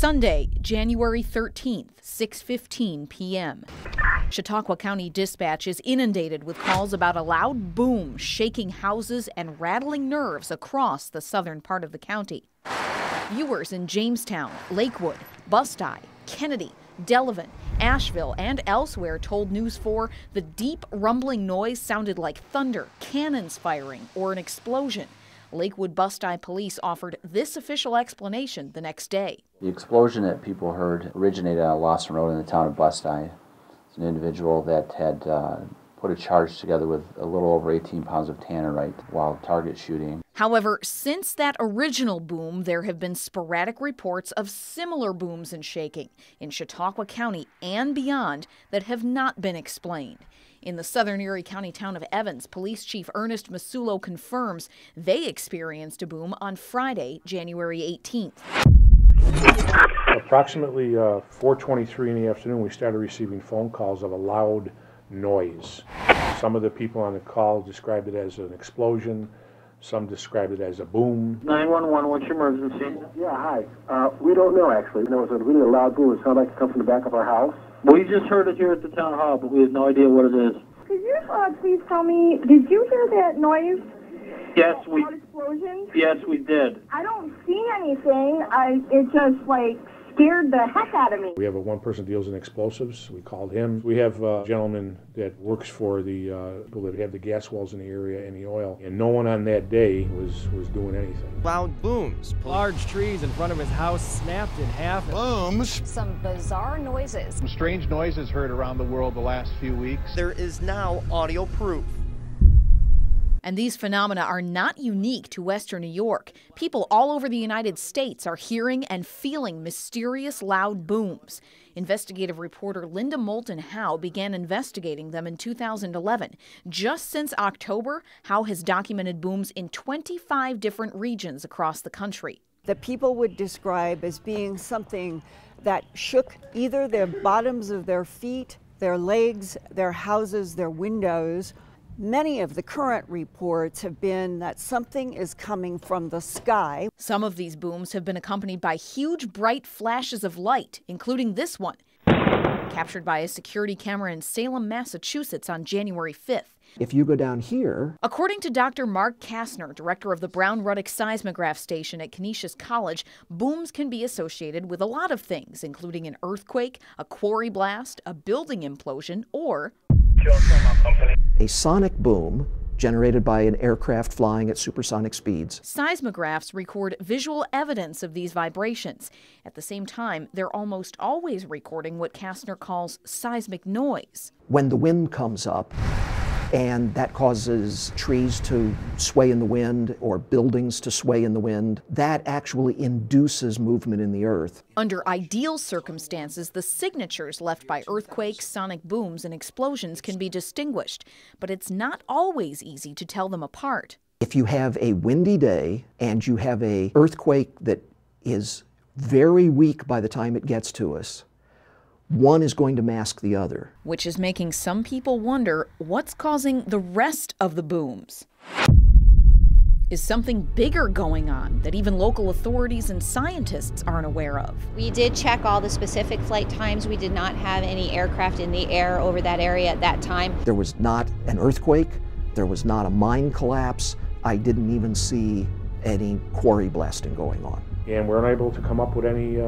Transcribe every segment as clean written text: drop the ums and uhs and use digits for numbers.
Sunday, January 13th, 6:15 p.m. Chautauqua County Dispatch is inundated with calls about a loud boom shaking houses and rattling nerves across the southern part of the county. Viewers in Jamestown, Lakewood, Busti, Kennedy, Delavan, Asheville, and elsewhere told News 4 the deep rumbling noise sounded like thunder, cannons firing, or an explosion. Lakewood Busti police offered this official explanation the next day. The explosion that people heard originated on Lawson Road in the town of Busti. It's an individual that had put a charge together with a little over 18 pounds of tannerite while target shooting. However, since that original boom, there have been sporadic reports of similar booms and shaking in Chautauqua County and beyond that have not been explained. In the southern Erie County town of Evans, Police Chief Ernest Masulo confirms they experienced a boom on Friday, January 18th. Approximately 4:23 in the afternoon, we started receiving phone calls of a loud noise. Some of the people on the call described it as an explosion. Some described it as a boom. 911, what's your emergency? Yeah, hi. We don't know, actually. There was a really loud boom. It sounded like it come from the back of our house. We just heard it here at the town hall, but we have no idea what it is. Could you please tell me, did you hear that noise? Yes, we. Loud explosion? Yes, we did. I don't see anything. It just, scared the heck out of me. We have one person deals in explosives. We called him. We have a gentleman that works for the people that have the gas wells in the area and the oil. And no one on that day was doing anything. Loud booms. Large trees in front of his house snapped in half. Booms. Some bizarre noises. Some strange noises heard around the world the last few weeks. There is now audio proof. And these phenomena are not unique to Western New York. People all over the United States are hearing and feeling mysterious loud booms. Investigative reporter Linda Moulton Howe began investigating them in 2011. Just since October, Howe has documented booms in 25 different regions across the country. That people would describe as being something that shook either their bottoms of their feet, their legs, their houses, their windows. Many of the current reports have been that something is coming from the sky. Some of these booms have been accompanied by huge, bright flashes of light, including this one, captured by a security camera in Salem, Massachusetts on January 5th. If you go down here... According to Dr. Mark Kastner, director of the Brown-Ruddock Seismograph Station at Canisius College, booms can be associated with a lot of things, including an earthquake, a quarry blast, a building implosion, or a sonic boom generated by an aircraft flying at supersonic speeds. Seismographs record visual evidence of these vibrations. At the same time, they're almost always recording what Kastner calls seismic noise. When the wind comes up, and that causes trees to sway in the wind or buildings to sway in the wind, that actually induces movement in the earth. Under ideal circumstances, the signatures left by earthquakes, sonic booms, and explosions can be distinguished, but it's not always easy to tell them apart. If you have a windy day and you have an earthquake that is very weak by the time it gets to us, one is going to mask the other. Which is making some people wonder what's causing the rest of the booms. Is something bigger going on that even local authorities and scientists aren't aware of? We did check all the specific flight times. We did not have any aircraft in the air over that area at that time. There was not an earthquake. There was not a mine collapse. I didn't even see any quarry blasting going on. And we're unable to come up with any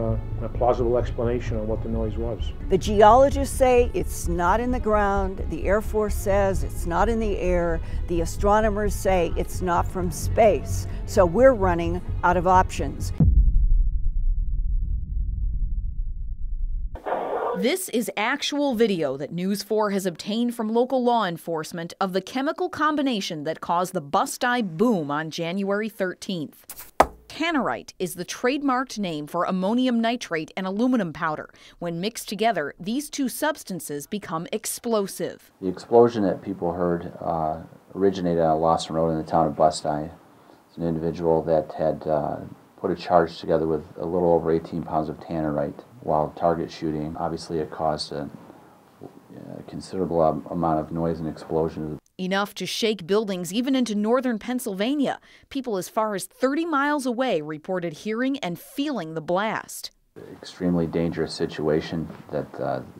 plausible explanation on what the noise was. The geologists say it's not in the ground. The Air Force says it's not in the air. The astronomers say it's not from space. So we're running out of options. This is actual video that News 4 has obtained from local law enforcement of the chemical combination that caused the Busti boom on January 13th. Tannerite is the trademarked name for ammonium nitrate and aluminum powder. When mixed together, these two substances become explosive. The explosion that people heard originated on Lawson Road in the town of Busti. It's an individual that had put a charge together with a little over 18 pounds of tannerite while target shooting. Obviously, it caused a considerable amount of noise and explosion. Enough to shake buildings even into northern Pennsylvania. People as far as 30 miles away reported hearing and feeling the blast. Extremely dangerous situation that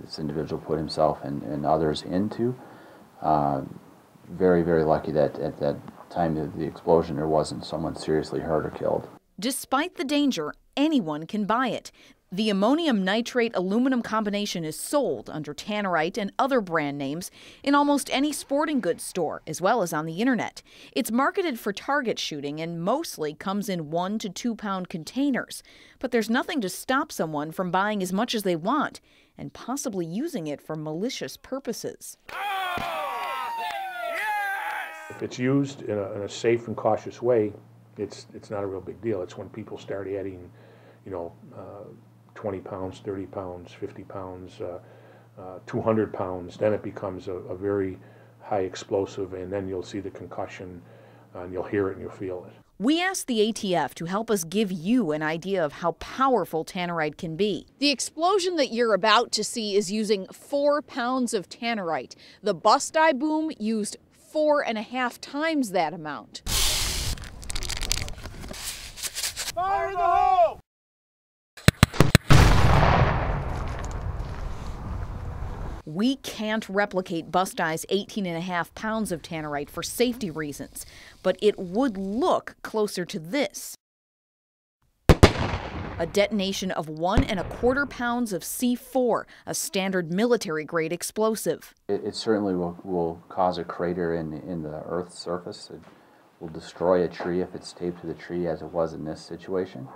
this individual put himself and others into. Very, very lucky that at that time of the explosion there wasn't someone seriously hurt or killed. Despite the danger, anyone can buy it. The ammonium nitrate aluminum combination is sold under Tannerite and other brand names in almost any sporting goods store, as well as on the internet. It's marketed for target shooting and mostly comes in 1 to 2 pound containers. But there's nothing to stop someone from buying as much as they want and possibly using it for malicious purposes. If it's used in a safe and cautious way, it's not a real big deal. It's when people start adding, 20 pounds, 30 pounds, 50 pounds, 200 pounds, then it becomes a very high explosive, and then you'll see the concussion, and you'll hear it and you'll feel it. We asked the ATF to help us give you an idea of how powerful Tannerite can be. The explosion that you're about to see is using 4 pounds of Tannerite. The bust-eye boom used 4.5 times that amount. Fire in the hole! We can't replicate Bust-Eye's 18.5 pounds of Tannerite for safety reasons, but it would look closer to this. A detonation of 1.25 pounds of C4, a standard military-grade explosive. It certainly will cause a crater in the Earth's surface. It will destroy a tree if it's taped to the tree, as it was in this situation.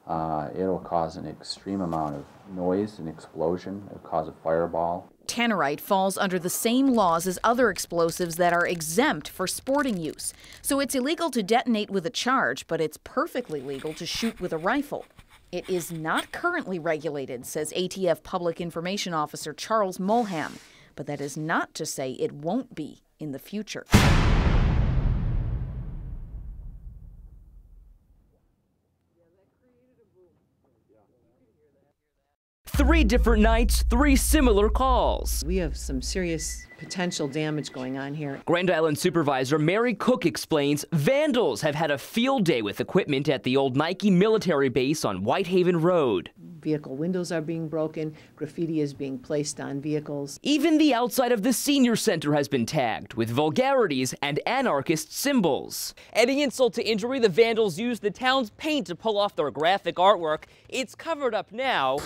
It'll cause an extreme amount of noise, an explosion. It'll cause a fireball. Tannerite falls under the same laws as other explosives that are exempt for sporting use. So it's illegal to detonate with a charge, but it's perfectly legal to shoot with a rifle. It is not currently regulated, says ATF Public Information Officer Charles Mulham, but that is not to say it won't be in the future. 3 different nights, 3 similar calls. We have some serious potential damage going on here. Grand Island Supervisor Mary Cook explains vandals have had a field day with equipment at the old Nike military base on Whitehaven Road. Vehicle windows are being broken, graffiti is being placed on vehicles. Even the outside of the senior center has been tagged with vulgarities and anarchist symbols. Adding insult to injury, the vandals used the town's paint to pull off their graphic artwork. It's covered up now.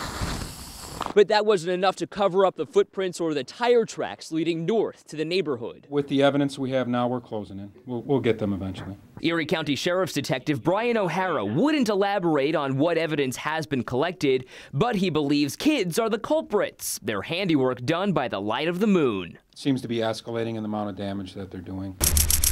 But that wasn't enough to cover up the footprints or the tire tracks leading north to the neighborhood. With the evidence we have now, we're closing in. We'll get them eventually. Erie County Sheriff's Detective Brian O'Hara wouldn't elaborate on what evidence has been collected, but he believes kids are the culprits, their handiwork done by the light of the moon. It seems to be escalating in the amount of damage that they're doing.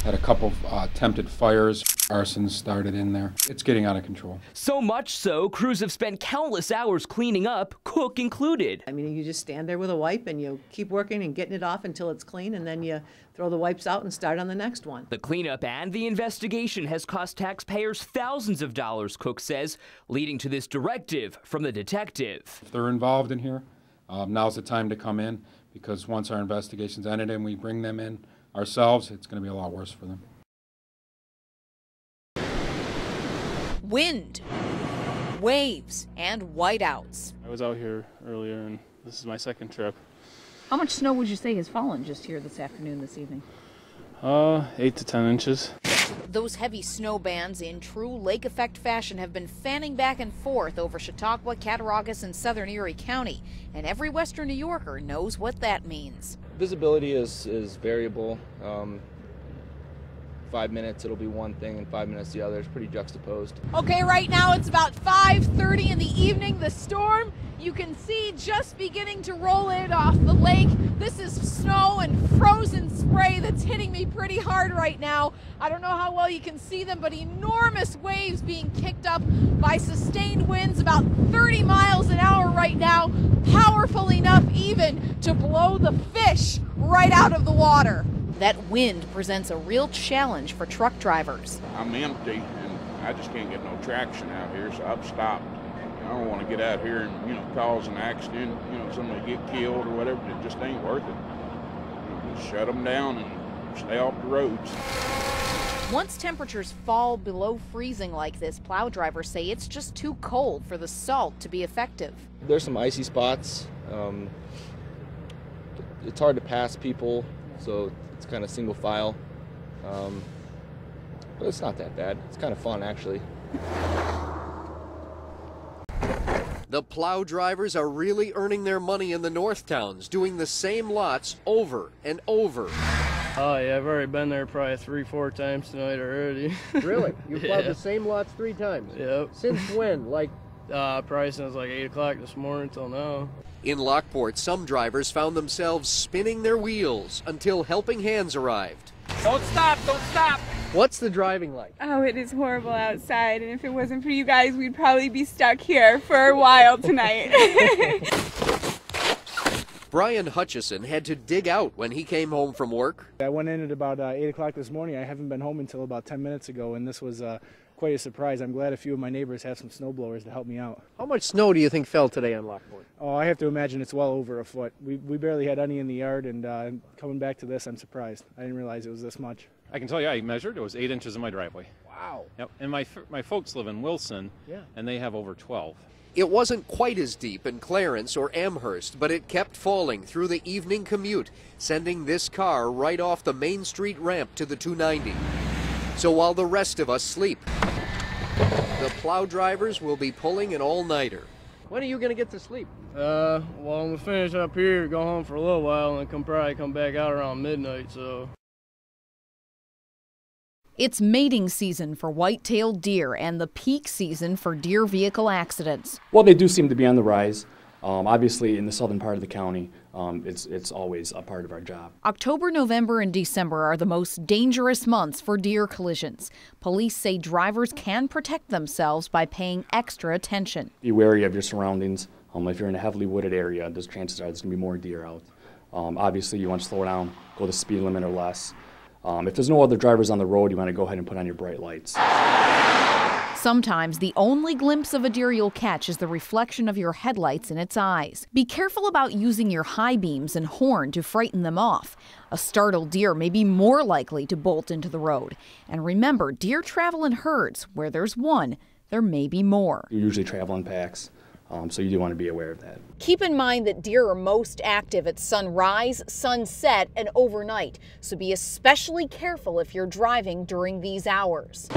Had a couple of attempted fires. Arson started in there. It's getting out of control. So much so, crews have spent countless hours cleaning up, Cook included. I mean, you just stand there with a wipe and you keep working and getting it off until it's clean, and then you throw the wipes out and start on the next one. The cleanup and the investigation has cost taxpayers thousands of dollars, Cook says, leading to this directive from the detective. If they're involved in here, now's the time to come in, because once our investigation's ended and we bring them in ourselves, it's going to be a lot worse for them. Wind, waves, and whiteouts. I was out here earlier, and this is my second trip. How much snow would you say has fallen just here this afternoon, this evening? 8 to 10 inches. Those heavy snow bands in true lake effect fashion have been fanning back and forth over Chautauqua, Cattaraugus, and southern Erie County, and every Western New Yorker knows what that means. Visibility is variable. 5 minutes it'll be one thing and 5 minutes the other. It's pretty juxtaposed. Okay, right now it's about 5:30 in the evening. The storm, you can see, just beginning to roll in off the lake. This is snow and frozen spray that's hitting me pretty hard right now. I don't know how well you can see them, but enormous waves being kicked up by sustained winds about 30 miles an hour right now, powerful enough even to blow the fish right out of the water. That wind presents a real challenge for truck drivers. I'm empty and I just can't get no traction out here, so I've stopped. I don't want to get out here and, cause an accident, somebody get killed or whatever. It just ain't worth it. Just shut them down and stay off the roads. Once temperatures fall below freezing like this, plow drivers say it's just too cold for the salt to be effective. There's some icy spots. It's hard to pass people, so it's kind of single file. But it's not that bad. It's kind of fun, actually. The plow drivers are really earning their money in the North Towns, doing the same lots over and over. Oh yeah, I've already been there probably 3-4 times tonight already. Really? You plowed the same lots 3 times? Yep. Since when? Like? Probably since like 8 o'clock this morning till now. In Lockport, some drivers found themselves spinning their wheels until helping hands arrived. Don't stop, don't stop. What's the driving like? Oh, it is horrible outside, and if it wasn't for you guys, we'd probably be stuck here for a while tonight. Brian Hutchison had to dig out when he came home from work. I went in at about 8 o'clock this morning. I haven't been home until about 10 minutes ago, and this was quite a surprise. I'm glad a few of my neighbors have some snow blowers to help me out. How much snow do you think fell today on Lockport? Oh, I have to imagine it's well over a foot. We barely had any in the yard, and coming back to this, I'm surprised. I didn't realize it was this much. I can tell you, I measured. It was 8 inches in my driveway. Wow. Yep. And my folks live in Wilson, and they have over 12. It wasn't quite as deep in Clarence or Amherst, but it kept falling through the evening commute, sending this car right off the Main Street ramp to the 290. So while the rest of us sleep, the plow drivers will be pulling an all-nighter. When are you going to get to sleep? Well, I'm going to finish up here, go home for a little while, and then probably come back out around midnight, so... It's mating season for white-tailed deer and the peak season for deer vehicle accidents. Well, they do seem to be on the rise. Obviously, in the southern part of the county, it's always a part of our job. October, November, and December are the most dangerous months for deer collisions. Police say drivers can protect themselves by paying extra attention. Be wary of your surroundings. If you're in a heavily wooded area, there's chances are there's going to be more deer out. Obviously, you want to slow down, go the speed limit or less. If there's no other drivers on the road, you want to go ahead and put on your bright lights. Sometimes the only glimpse of a deer you'll catch is the reflection of your headlights in its eyes. Be careful about using your high beams and horn to frighten them off. A startled deer may be more likely to bolt into the road. And remember, deer travel in herds. Where there's one, there may be more. You usually travel in packs, so you do want to be aware of that. Keep in mind that deer are most active at sunrise, sunset, and overnight, so be especially careful if you're driving during these hours.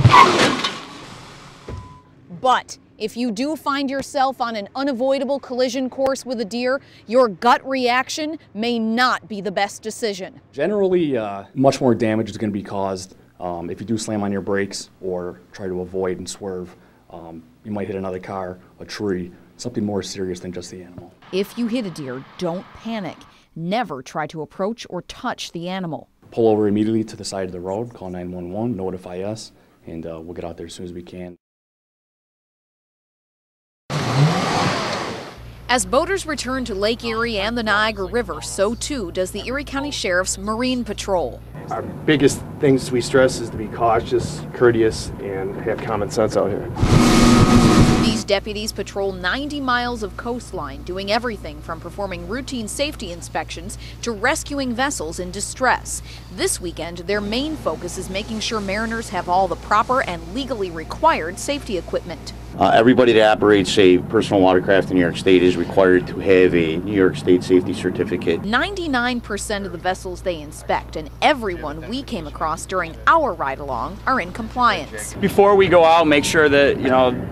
But if you do find yourself on an unavoidable collision course with a deer, your gut reaction may not be the best decision. Generally, much more damage is going to be caused if you do slam on your brakes or try to avoid and swerve. You might hit another car, a tree, something more serious than just the animal. If you hit a deer, don't panic. Never try to approach or touch the animal. Pull over immediately to the side of the road, call 911, notify us, and we'll get out there as soon as we can. As boaters return to Lake Erie and the Niagara River, so too does the Erie County Sheriff's Marine Patrol. Our biggest things we stress is to be cautious, courteous, and have common sense out here. These deputies patrol 90 miles of coastline, doing everything from performing routine safety inspections to rescuing vessels in distress. This weekend, their main focus is making sure mariners have all the proper and legally required safety equipment. Everybody that operates a personal watercraft in New York State is required to have a New York State safety certificate. 99% of the vessels they inspect and everyone we came across during our ride along are in compliance. Before we go out, make sure that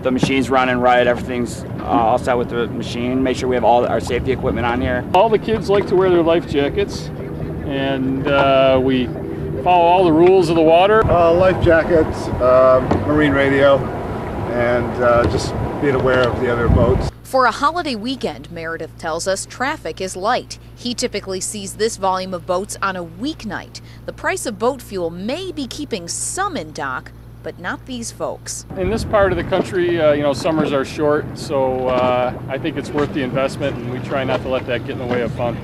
the machine's running right, everything's all set with the machine, make sure we have all our safety equipment on here. All the kids like to wear their life jackets, and we follow all the rules of the water. Life jackets, marine radio, and just being aware of the other boats. For a holiday weekend, Meredith tells us traffic is light. He typically sees this volume of boats on a weeknight. The price of boat fuel may be keeping some in dock, but not these folks. In this part of the country, summers are short, so I think it's worth the investment, and we try not to let that get in the way of fun.